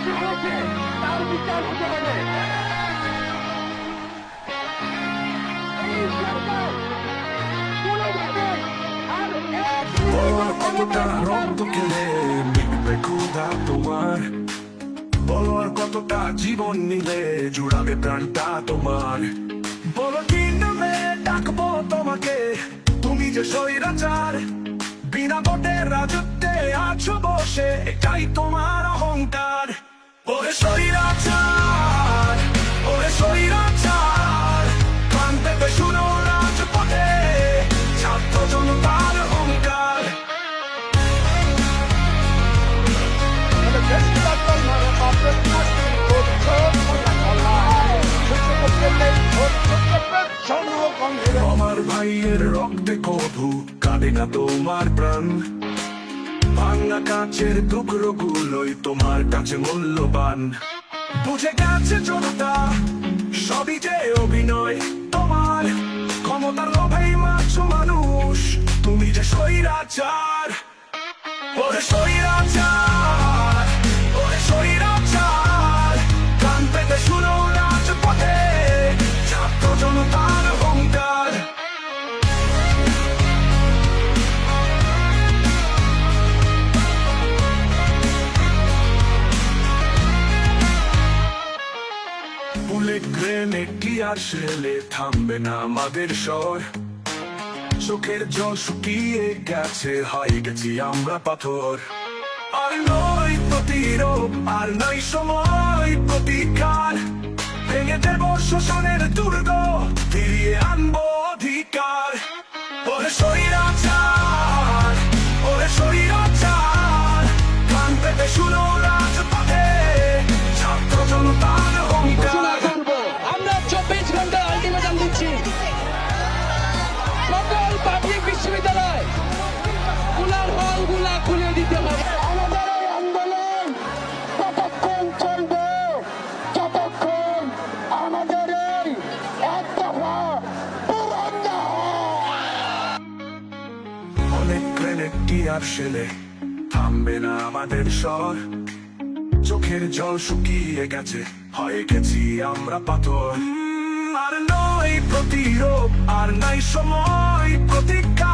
দোষী হয়েছে তার বিচার হতে হবে। এই সরকার কোনোভাবে আর এক বলো কতটা রক্ত খেলে মিটবে ক্ষুধা তোমার, বলো আর কতটা জীবন নিলে জুড়াবে প্রাণটা তোমার। বলো কি নামে ডাকবো তোমাকে, তুমি যে স্বৈরাচার, বিনা ভোটে রাজত্বে আছো বসে, এটাই তোমার অহংকার। ওরে স্বৈরাচার, ওরে স্বৈরাচার, কান পেতে শুনো রাজপথে ছাত্র জনতার অহংকার। আমার ভাইয়ের রক্তে কভু কাঁদে না তোমার প্রাণ, ভাঙা কাচের টুকরো গুলোই তোমার কাছে মূল্যবান। বুঝে গেছে জনতা সবই যে অভিনয় তোমার, ক্ষমতার লোভেই মারছো মানুষ, তুমি যে স্বৈরাচার। ওরে স্বৈরাচার, ওরে স্বৈরাচার, কান পেতে শুনো রাজপথে ছাত্র জনতার অহংকার। বুলেট গ্রেনেড টিয়ার শেলে থামবে না আমাদের স্বর, চোখের জল শুকিয়ে গেছে, হয়ে গেছি আমরা পাথর। আর নয় প্রতিরোধ, আর নয় সময় প্রতিকার, ভেঙে দেব শ্মশানের দুর্গ, ফিরিয়ে আনবো অধিকার। ওরে স্বৈরাচার, ওরে স্বৈরাচার, কান পেতে শুনো রাজপথে ছাত্র জনতার অহংকার। আমরা 24 ঘন্টা আলটিমেটাম দিচ্ছি, সকল পাবলিক বিশ্ববিদ্যালয় গুলার হলগুলা খুলে দিতে হবে। আমাদের এই আন্দোলন ততক্ষণ চলবে যতক্ষণ আমাদের এই এক দফা পূরণ না হয়। অনেক গ্রেনেড টিয়ার শেলে থামবে না আমাদের স্বর, চোখের জল শুকিয়ে গেছে, হয়ে গেছি আমরা পাথর। আর নয় প্রতিরোধ, আর নাই সময় প্রতিকার,